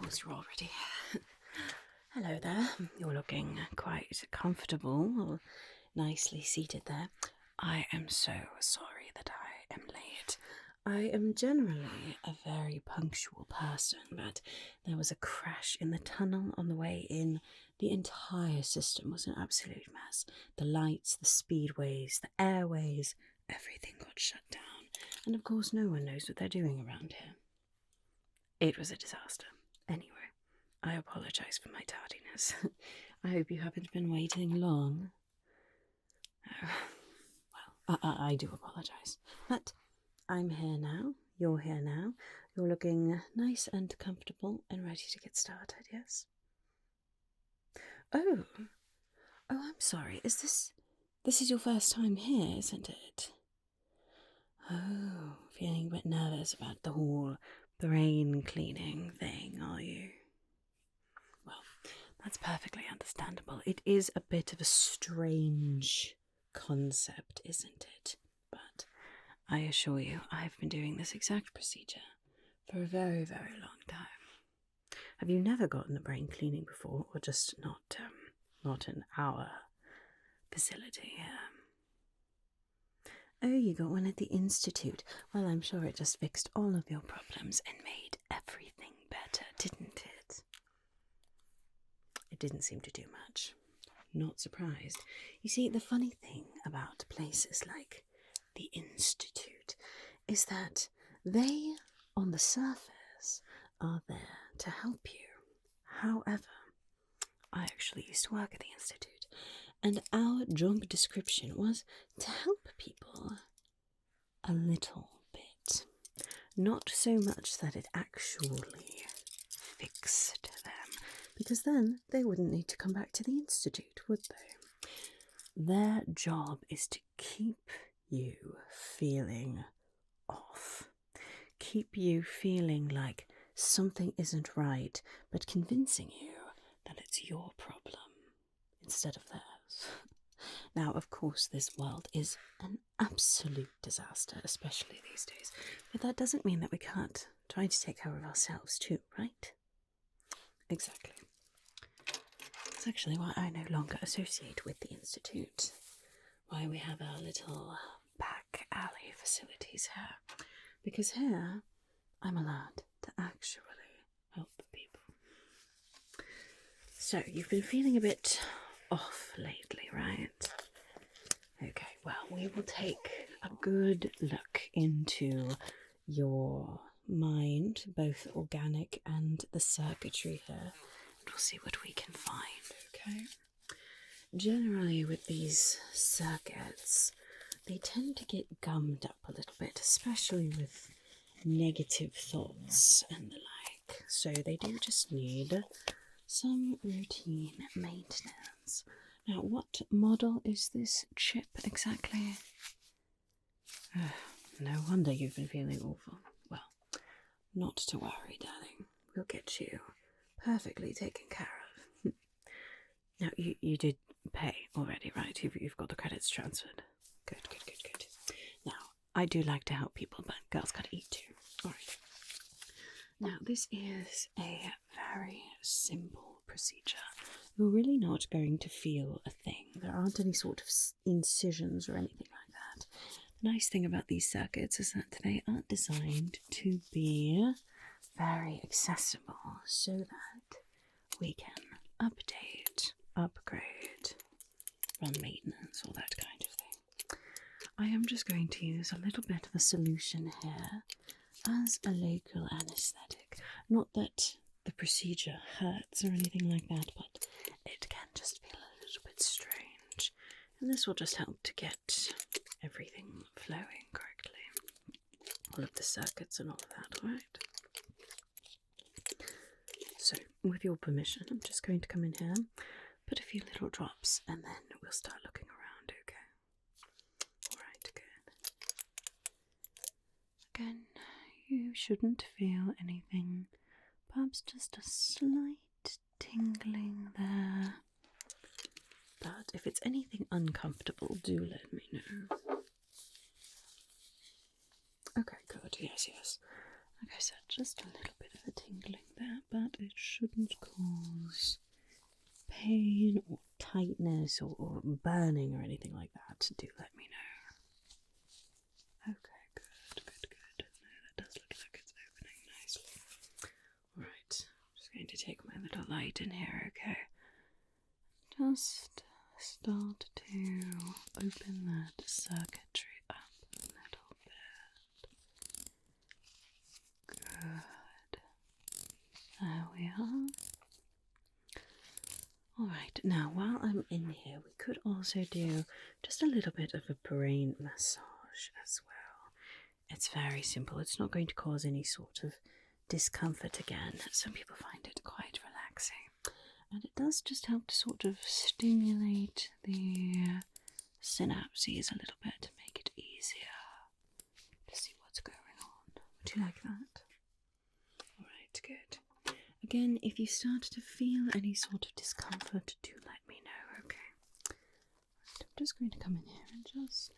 course you're all ready. Hello there. You're looking quite comfortable, or nicely seated there. I am so sorry that I am late. I am generally a very punctual person, but there was a crash in the tunnel on the way in. The entire system was an absolute mess. The lights, the speedways, the airways, everything got shut down. And of course no one knows what they're doing around here. It was a disaster. Anyway, I apologise for my tardiness. I hope you haven't been waiting long. Well, I do apologise. But I'm here now, you're here now, you're looking nice and comfortable and ready to get started, yes? Oh, I'm sorry, this is your first time here, isn't it? Oh, feeling a bit nervous about the whole brain cleaning thing, are you? Well, that's perfectly understandable. It is a bit of a strange concept, isn't it? But I assure you, I've been doing this exact procedure for a very, very long time. Have you never gotten a brain cleaning before, or just not in our facility here? Oh, you got one at the Institute. Well, I'm sure it just fixed all of your problems and made everything better, didn't it? It didn't seem to do much. Not surprised. You see, the funny thing about places like the Institute is that they, on the surface, are there to help you. However, I actually used to work at the Institute, and our job description was to help people a little bit. Not so much that it actually fixed them, because then they wouldn't need to come back to the Institute, would they? Their job is to keep you feeling off. Keep you feeling like something isn't right, but convincing you that it's your problem instead of theirs. Now, of course, this world is an absolute disaster, especially these days, but that doesn't mean that we can't try to take care of ourselves too, right? Exactly. It's actually why I no longer associate with the Institute, why we have our little back alley facilities here, because here I'm allowed to actually help people. So, you've been feeling a bit off lately, right? Okay, well, we will take a good look into your mind, both organic and the circuitry here, and we'll see what we can find, okay? Generally, with these circuits, they tend to get gummed up a little bit, especially with negative thoughts and the like, so they do just need some routine maintenance. Now, what model is this chip exactly? No wonder you've been feeling awful. Well, not to worry, darling. We'll get you perfectly taken care of. Now, you did pay already, right? You've got the credits transferred. Good. Now, I do like to help people, but girls gotta eat too. Alright. Now, this is a very simple procedure. You're really not going to feel a thing. There aren't any sort of incisions or anything like that. The nice thing about these circuits is that they are designed to be very accessible so that we can update, upgrade, run maintenance, all that kind of thing. I am just going to use a little bit of a solution here as a local anaesthetic. Not that the procedure hurts or anything like that, but it can just feel a little bit strange. And this will just help to get everything flowing correctly. All of the circuits and all of that, right? So, with your permission, I'm just going to come in here, put a few little drops, and then we'll start looking around, okay? Alright, good. Again, you shouldn't feel anything. Perhaps just a slight tingling there. But if it's anything uncomfortable, do let me know. Okay, good. Yes. Like I said, just a little bit of a tingling there, but it shouldn't cause pain or tightness or burning or anything like that. Do let me know. Okay, good. No, that does look like it's opening nicely. Alright, I'm just going to take my little light in here, okay? Just start to open that circuitry up a little bit. Good. There we are. Alright, now while I'm in here, we could also do just a little bit of a brain massage as well. It's very simple, it's not going to cause any sort of discomfort again. Some people find it quite relaxing. And it does just help to sort of stimulate the synapses a little bit to make it easier to see what's going on. Would you like that? Alright, good. Again, if you start to feel any sort of discomfort, do let me know, okay? Right, I'm just going to come in here and just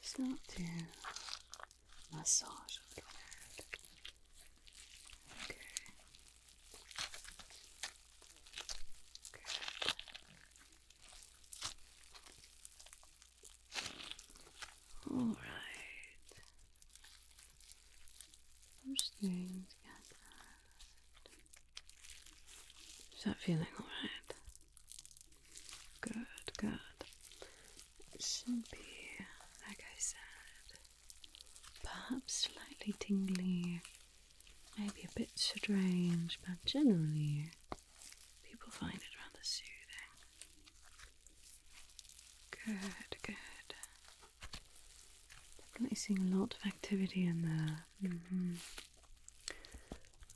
start to massage a little bit. Okay. Alright. I'm just going to get that. Is that feeling alright? Good. It should be, like I said, perhaps slightly tingly, maybe a bit strange, but generally people find it rather soothing. Good. Definitely seeing a lot of activity in there.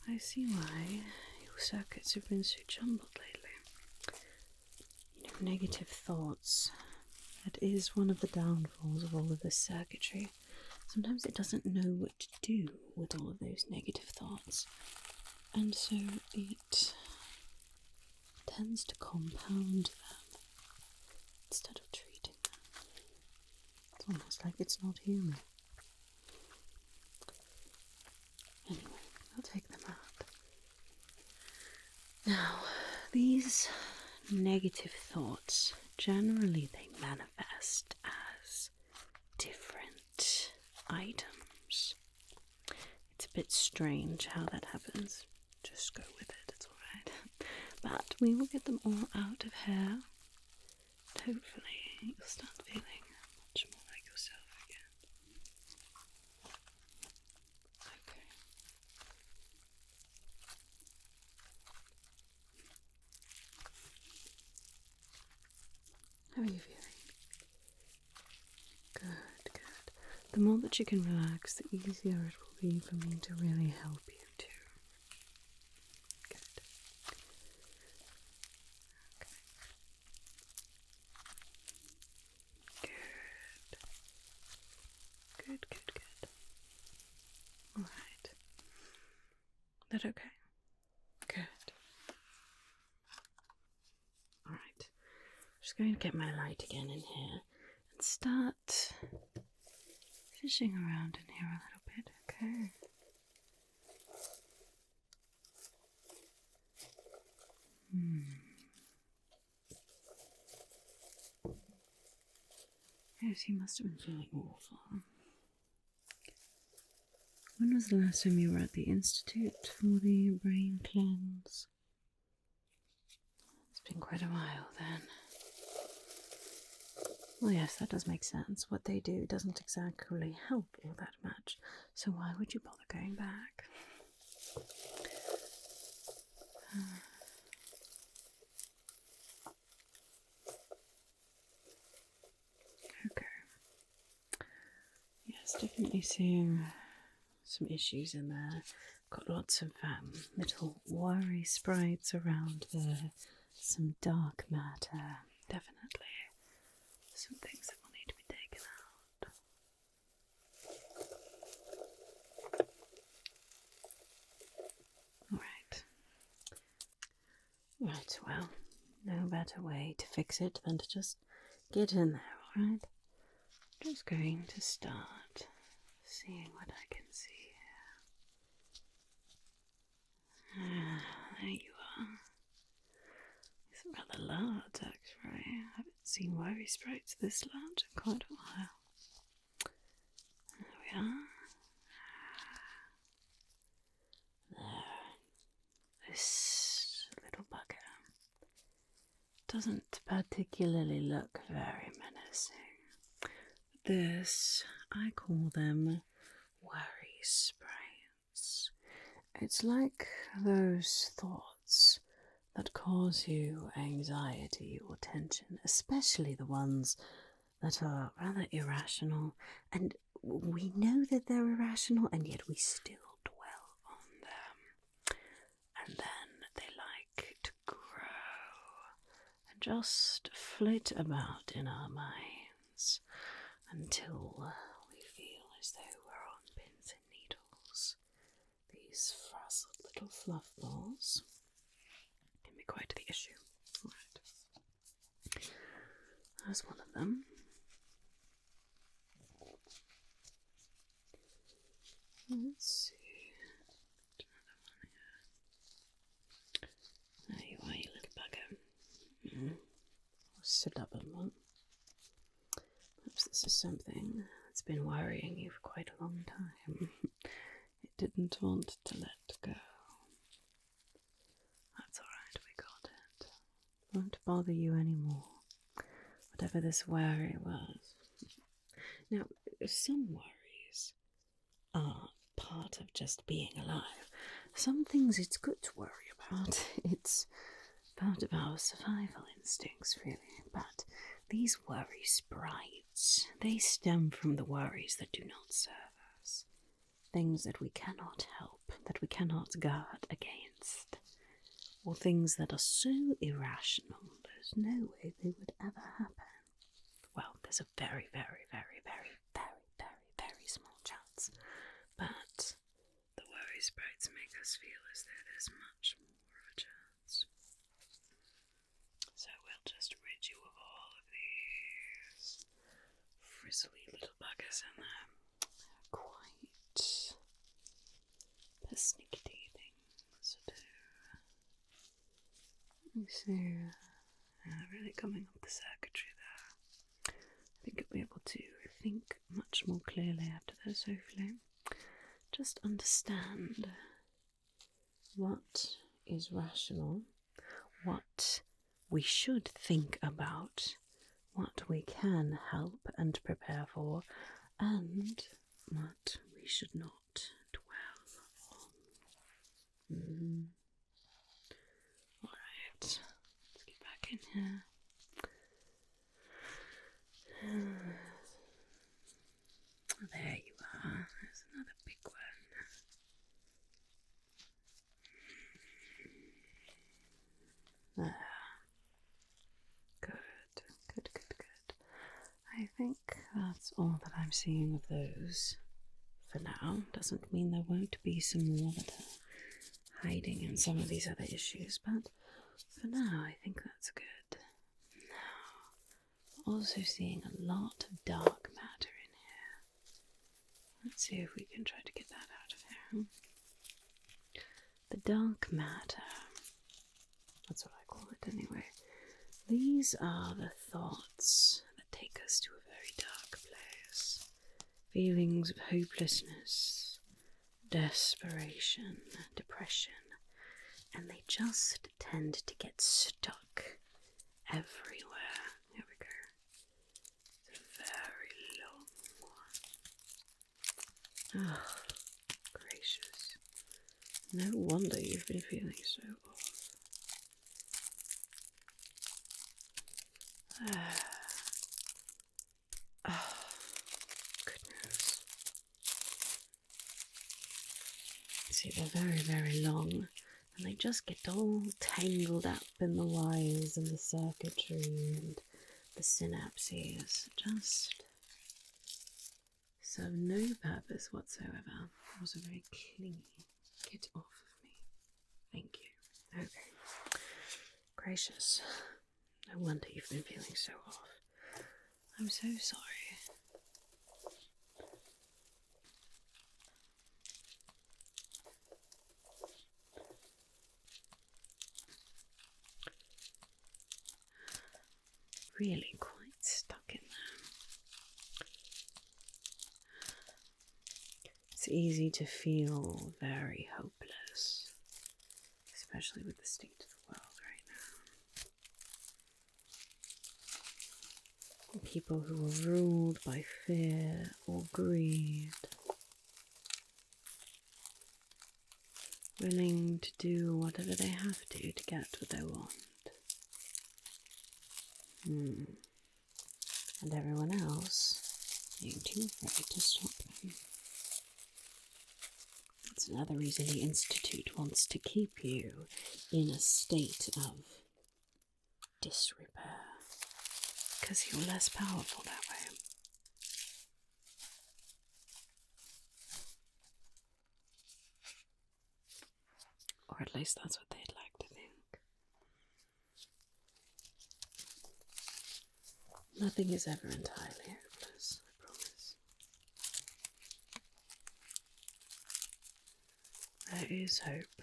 I see why your circuits have been so jumbled lately. You know, negative thoughts. That is one of the downfalls of all of this circuitry. Sometimes it doesn't know what to do with all of those negative thoughts. And so it tends to compound them instead of treating them. It's almost like it's not human. Anyway, I'll take them out. Now, these negative thoughts, generally they manifest as different items. It's a bit strange how that happens. Just go with it, it's alright. But we will get them all out of here. Hopefully you'll start feeling much more like yourself again. Okay. How are you feeling? Good. The more that you can relax, the easier it will be for me to really help you too. Good. Okay. Good. Alright. That okay? Good. Alright. I'm just going to get my light again in here and start fishing around in here a little bit, okay? Yes, you must have been feeling awful. When was the last time you were at the Institute for the brain cleanse? It's been quite a while then. Well, yes, that does make sense. What they do doesn't exactly help all that much, so why would you bother going back? Okay. Yes, definitely seeing some issues in there. Got lots of little worry sprites around there. Some dark matter. Definitely some things that will need to be taken out. Right, well, no better way to fix it than to just get in there, alright? Just going to start seeing what I can see seen worry sprites this large in quite a while. There we are. There. This little bugger doesn't particularly look very menacing. This, I call them worry sprites. It's like those thoughts that cause you anxiety or tension, especially the ones that are rather irrational, and we know that they're irrational, and yet we still dwell on them. And then they like to grow and just flit about in our minds until we feel as though we're on pins and needles. These frazzled little fluff balls can be quite the issue. Right. There's one of them. Let's see. There you are, you little bugger. Stubborn one. Perhaps this is something that's been worrying you for quite a long time. It didn't want to let go. That's alright, we got it. Won't bother you anymore. Whatever this worry was. Now, some worries are part of just being alive. Some things it's good to worry about. It's part of our survival instincts, really. But these worry sprites, they stem from the worries that do not serve us. Things that we cannot help, that we cannot guard against. Or things that are so irrational, there's no way they would ever happen. Well, there's a very, very, very, very, very, very, very small chance. But the worry sprites make us feel as though there's much more of a chance. So we'll just rid you of all of these frizzly little buggers in there. They're quite persnickety things to do. You see, really coming up the circuitry there. I think you'll be able to think much more clearly after this, hopefully. Just understand what is rational, what we should think about, what we can help and prepare for, and what we should not dwell on. Alright, let's get back in here. There you are. There's another big one. There. Good. I think that's all that I'm seeing of those for now. Doesn't mean there won't be some more that are hiding in some of these other issues, but for now I think that's good. Now, also seeing a lot of dark matter in here. Let's see if we can try to get that out of here. The dark matter, that's what I call it anyway. These are the thoughts that take us to a very dark place. Feelings of hopelessness, desperation, depression, and they just tend to get stuck everywhere. Here we go. It's a very long one. Oh, gracious. No wonder you've been feeling so off. Oh, goodness. See, they're very, very long, and they just get all tangled up in the wires and the circuitry and the synapses. Just serve no purpose whatsoever. Also very clingy. Get off of me. Thank you. Okay. Gracious. No wonder you've been feeling so off. I'm so sorry. really quite stuck in there. It's easy to feel very hopeless, especially with the state of the world right now. People who are ruled by fear or greed, willing to do whatever they have to get what they want. And everyone else being too afraid to stop them. That's another reason the Institute wants to keep you in a state of disrepair, because you're less powerful that way. Or at least that's what they'd like to think. Nothing is ever entirely hopeless, I promise. There is hope.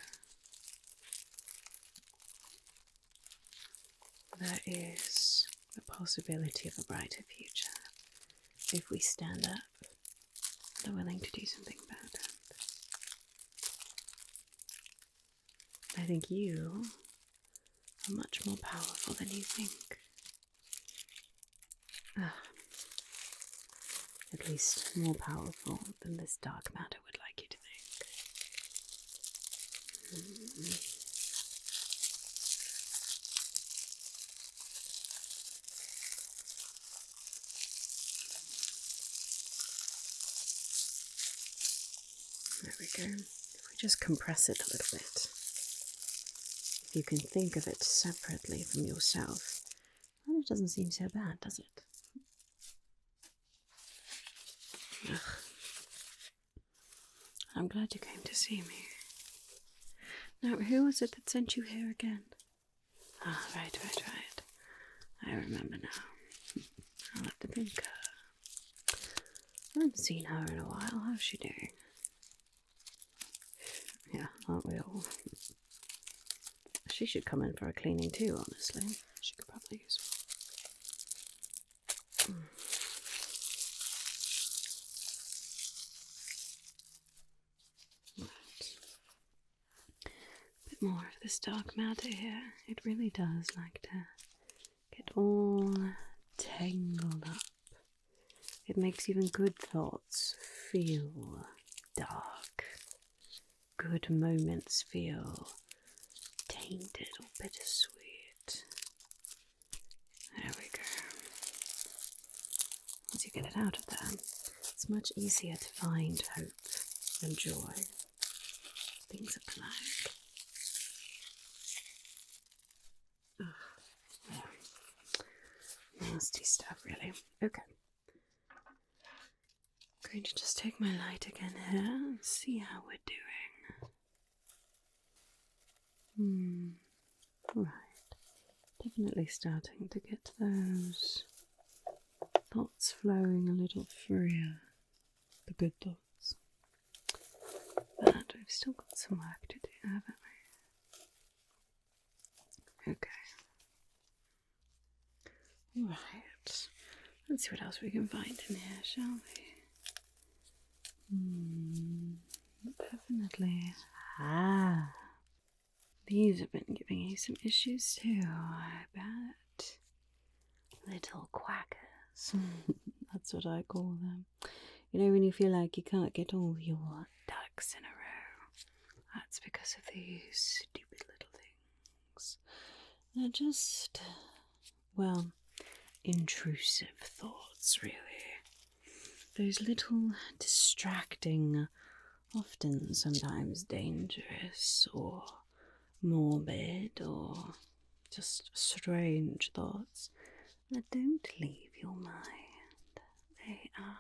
There is the possibility of a brighter future if we stand up and are willing to do something about it. I think you are much more powerful than you think. At least more powerful than this dark matter would like you to think. There we go. If we just compress it a little bit, if you can think of it separately from yourself, well, it doesn't seem so bad, does it? Ugh. I'm glad you came to see me. Now, who was it that sent you here again? Ah, right. I remember now. I'll have to think. I haven't seen her in a while. How's she doing? Yeah, aren't we all? She should come in for a cleaning too, honestly. She could probably use one. More of this dark matter here. It really does like to get all tangled up. It makes even good thoughts feel dark. Good moments feel tainted or bittersweet. There we go. Once you get it out of there, it's much easier to find hope and joy. Things are black. Nasty stuff, really. Okay. I'm going to just take my light again here and see how we're doing. Right. Definitely starting to get those thoughts flowing a little freer. The good thoughts. But we've still got some work to do, haven't we? Okay. Right, let's see what else we can find in here, shall we? Definitely. These have been giving you some issues too, I bet. Little quackers. That's what I call them. You know, when you feel like you can't get all your ducks in a row, that's because of these stupid little things. They're just, well, intrusive thoughts, really. Those little distracting, often sometimes dangerous or morbid or just strange thoughts that don't leave your mind. They are.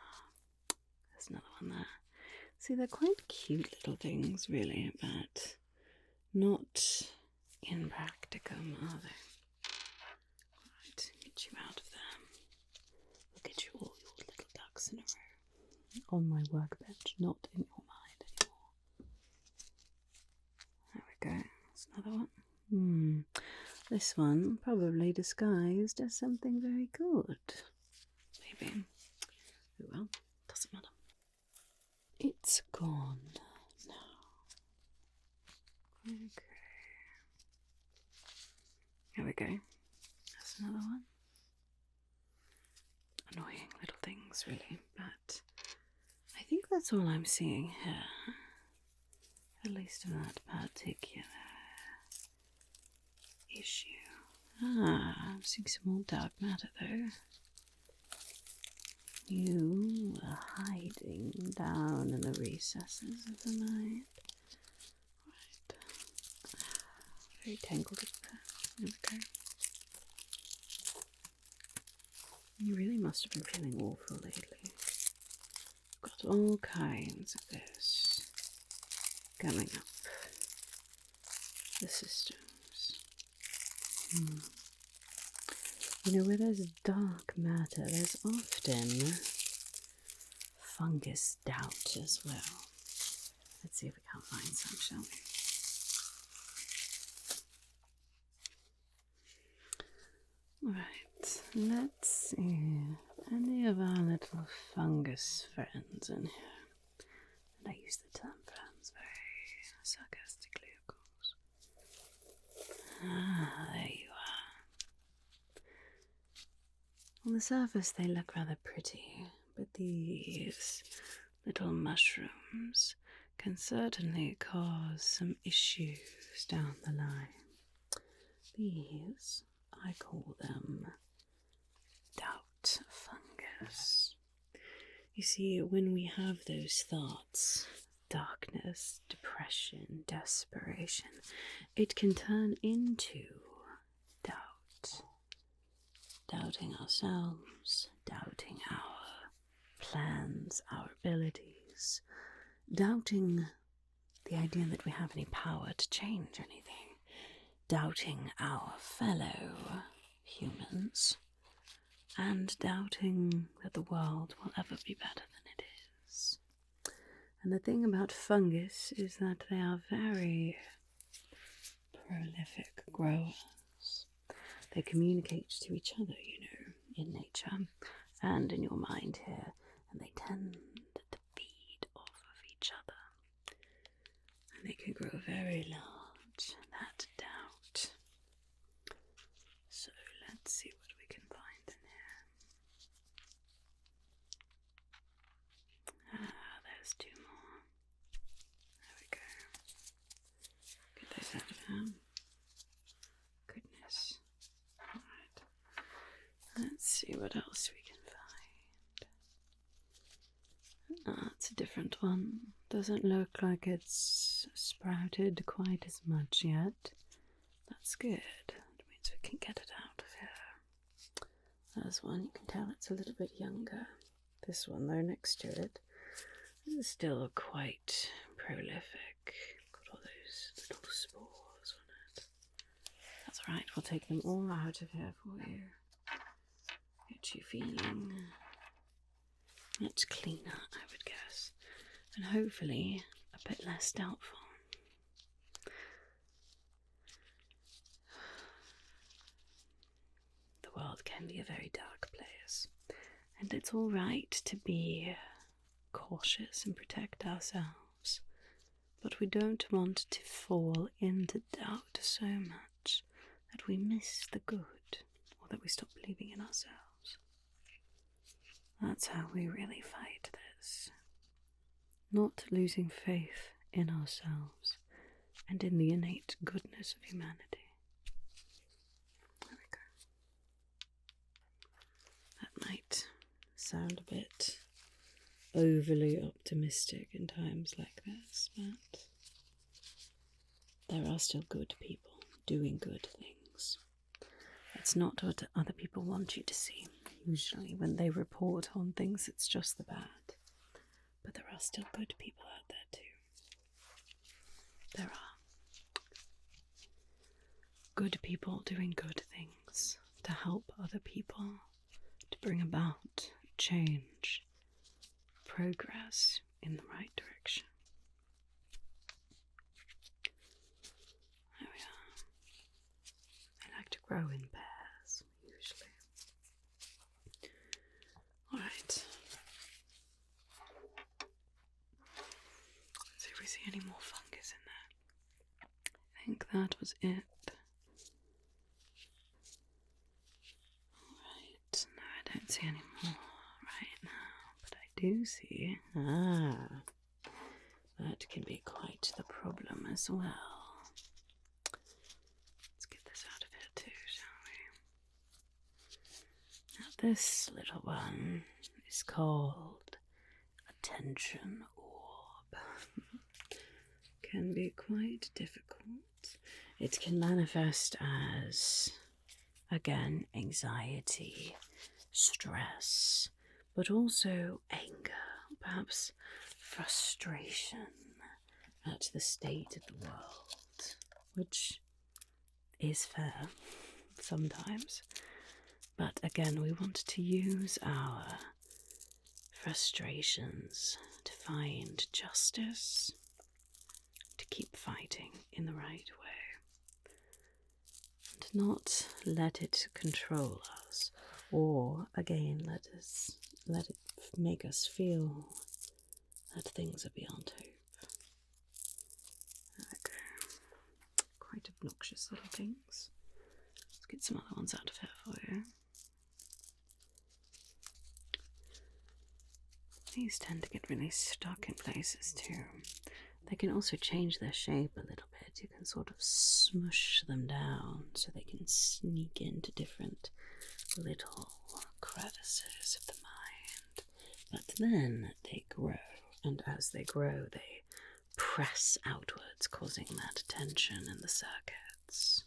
There's another one there. See, they're quite cute little things, really, but not in practicum, are they? Right, get you out of there. Look at you, all your little ducks in a row. On my workbench, not in your mind anymore. There we go. That's another one. This one probably disguised as something very good. Maybe. Oh well, doesn't matter. It's gone now. Okay. Here we go. That's another one. Annoying little things, really, but I think that's all I'm seeing here. At least of that particular issue. I'm seeing some more dark matter, though. You are hiding down in the recesses of the night. Right. Very tangled up there. There we go. You really must have been feeling awful lately. Got all kinds of this coming up the systems. You know, where there's dark matter, there's often fungus doubt as well. Let's see if we can't find some, shall we? Right, let's see. Any of our little fungus friends in here? And I use the term friends very sarcastically, of course. There you are. On the surface they look rather pretty, but these little mushrooms can certainly cause some issues down the line. These, I call them doubt fungus. You see, when we have those thoughts, darkness, depression, desperation, it can turn into doubt. Doubting ourselves, doubting our plans, our abilities, doubting the idea that we have any power to change anything, doubting our fellow humans, and doubting that the world will ever be better than it is. And the thing about fungus is that they are very prolific growers. They communicate to each other, you know, in nature and in your mind here, and they tend to feed off of each other. And they can grow very large, that doubt. So let's see what we can find in here. There's two more. There we go. Get those out of there. Goodness. Alright. Let's see what else we can find. It's a different one. Doesn't look like it's sprouted quite as much yet. That's good. That means we can get it out of here. There's one. You can tell it's a little bit younger. This one, though, next to it, is still quite prolific. Got all those little spores on it. That's right. We'll take them all out of here for you. Get you feeling much cleaner, I would guess, and hopefully a bit less doubtful. The world can be a very dark place, and it's all right to be cautious and protect ourselves, but we don't want to fall into doubt so much that we miss the good, or that we stop believing in ourselves. That's how we really fight this. Not losing faith in ourselves and in the innate goodness of humanity. There we go. That might sound a bit overly optimistic in times like this, but there are still good people doing good things. It's not what other people want you to see. Usually when they report on things, it's just the bad. But there are still good people out there too. There are good people doing good things to help other people, to bring about change, progress in the right direction. There we are. I like grow in pairs, usually. Alright. Let's see if we see any more fungus in there. I think that was it. Alright, no, I don't see any more right now, but I do see. That can be quite the problem as well. Let's get this out of here too, shall we? Now this little one is called Attention Orb. Can be quite difficult. It can manifest as, again, anxiety, stress, but also anger, perhaps frustration at the state of the world, which is fair sometimes. But again, we want to use our frustrations to find justice, to keep fighting in the right way, and not let it control us, or again, let it make us feel that things are beyond hope. Okay. Quite obnoxious little things. Let's get some other ones out of here for you. These tend to get really stuck in places too. They can also change their shape a little bit. You can sort of smush them down so they can sneak into different little crevices of the mind. But then they grow, and as they grow, they press outwards, causing that tension in the circuits.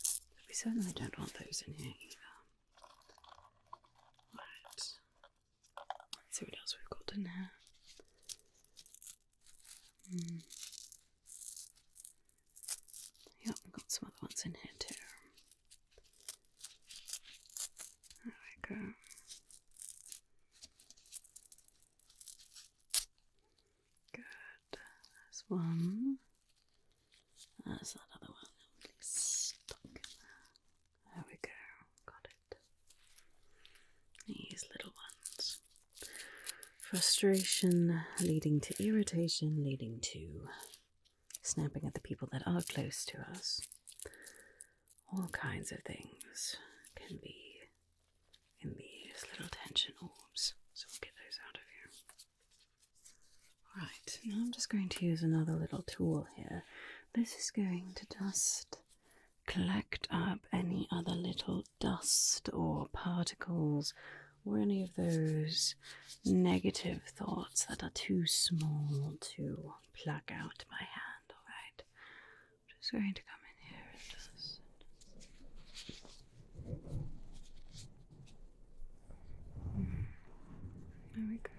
But we certainly don't want those in here either. Right. Let's see what else we've got in here. Yep, we've got some other ones in here too. There we go. Good. There's one. There's that other one. Really stuck in there. There we go. Got it. These little ones. Frustration leading to irritation, leading to snapping at the people that are close to us. All kinds of things can be in these little tension orbs. So we'll get those out of here. Right, now I'm just going to use another little tool here. This is going to just collect up any other little dust or particles or any of those negative thoughts that are too small to pluck out my hand, alright? I'm just going to come in here and just... There we go.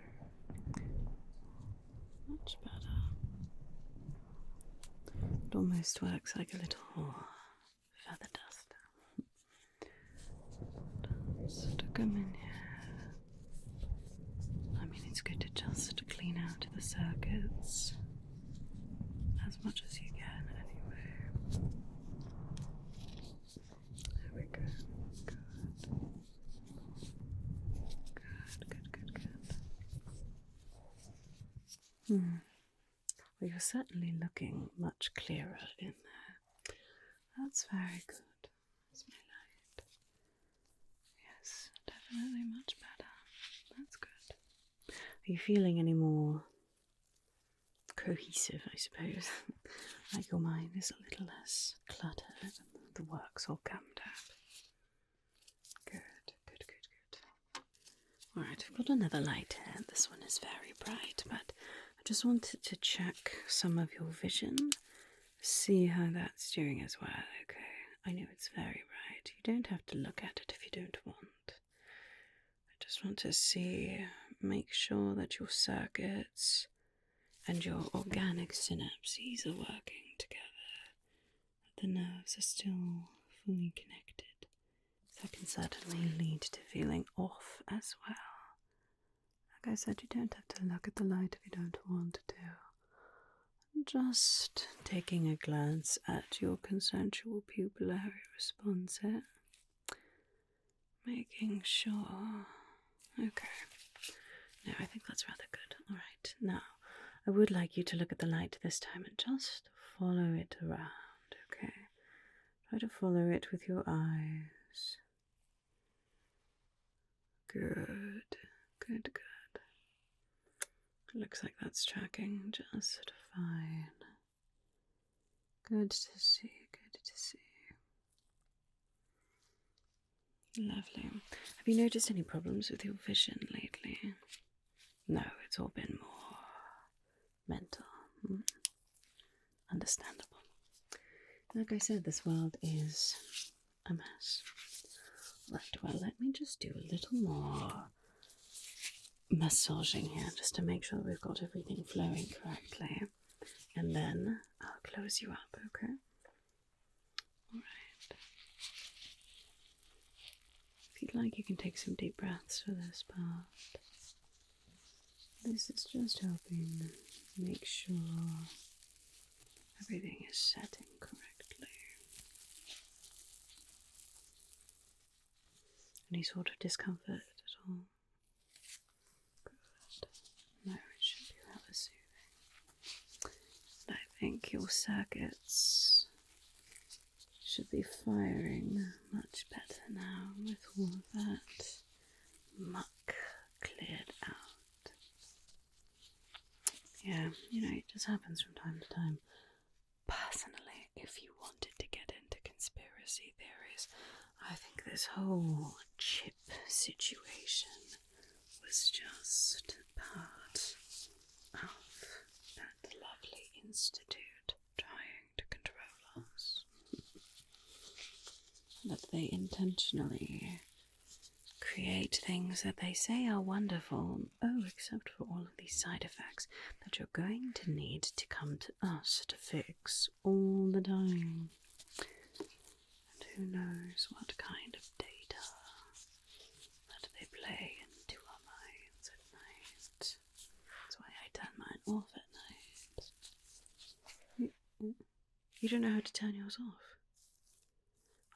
Much better. It almost works like a little feather duster. Just come in here. I mean, it's good to just clean out the circuits as much as you can anyway. There we go. Good. Well, you're certainly looking much clearer in there. That's very good. That's my light. Yes, definitely much better. That's good. Are you feeling any more cohesive, I suppose? Like your mind is a little less cluttered and the work's all gummed up. Good. Alright, I've got another light here. This one is very bright, but I just wanted to check some of your vision. See how that's doing as well, okay? I know it's very bright. You don't have to look at it if you don't want. I just want to see, make sure that your circuits and your organic synapses are working together, that the nerves are still fully connected. So that can certainly lead to feeling off as well. Like I said, you don't have to look at the light if you don't want to. Just taking a glance at your consensual pupillary response here. Making sure. Okay. No, I think that's rather good. Alright, now I would like you to look at the light this time and just follow it around, okay? Try to follow it with your eyes. Good, good, good. Looks like that's tracking just fine. Good to see, good to see. Lovely. Have you noticed any problems with your vision lately? No, it's all been more mental. Understandable. Like I said, this world is a mess. Right, well, let me just do a little more massaging here just to make sure we've got everything flowing correctly. And then I'll close you up, okay? Alright. If you'd like, you can take some deep breaths for this part. This is just helping make sure everything is setting correctly. Any sort of discomfort at all? Good. No, it should be rather soothing. And I think your circuits should be firing much better now with all of that muck cleared out. Yeah, you know, it just happens from time to time. Personally, if you wanted to get into conspiracy theories, I think this whole chip situation was just part of that lovely institute trying to control us. That they intentionally create things that they say are wonderful, except for all of these side effects that you're going to need to come to us to fix all the time. And who knows what kind of data that they play into our minds at night. That's why I turn mine off at night. You don't know how to turn yours off?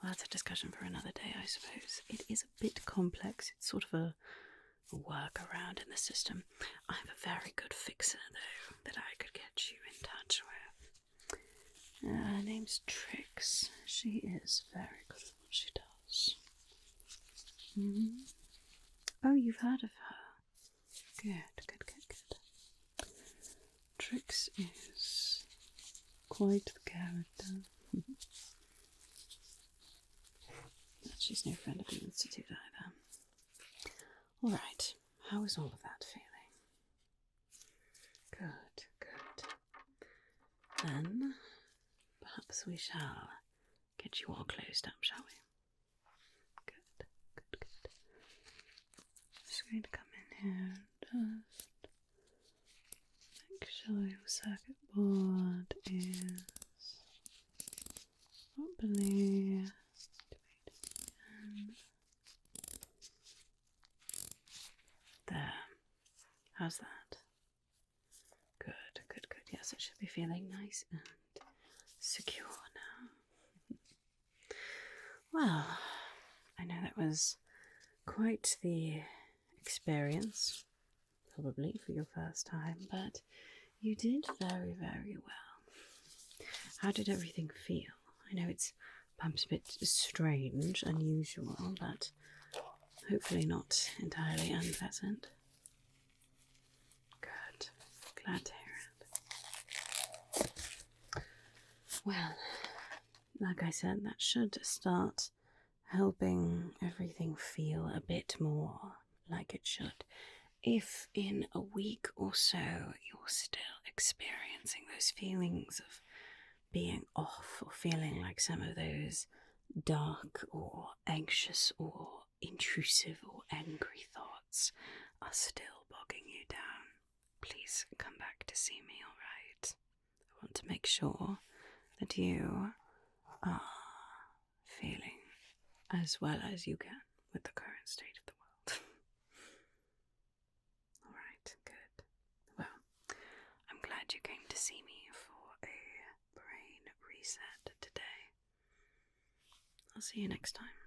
Well, that's a discussion for another day, I suppose. It is a bit complex. It's sort of a workaround in the system. I have a very good fixer, though, that I could get you in touch with. Her name's Trix. She is very good at what she does. Oh, you've heard of her? Good, good, good, good. Trix is quite the character. She's no friend of the Institute either. Alright, how is all of that feeling? Good, good. Then, perhaps we shall get you all closed up, shall we? Good, good, good. Just going to come in here and just make sure your circuit board is properly. There. How's that? Good, good, good. Yes, it should be feeling nice and secure now. Well, I know that was quite the experience, probably for your first time, but you did very, very well. How did everything feel? I know it's perhaps a bit strange, unusual, but hopefully not entirely unpleasant. Good. Glad to hear it. Well, like I said, that should start helping everything feel a bit more like it should. If in a week or so you're still experiencing those feelings of being off or feeling like some of those dark or anxious or intrusive or angry thoughts are still bogging you down, please come back to see me, alright? I want to make sure that you are feeling as well as you can with the current state of the world. Alright, good. Well, I'm glad you came to see me for said today. I'll see you next time.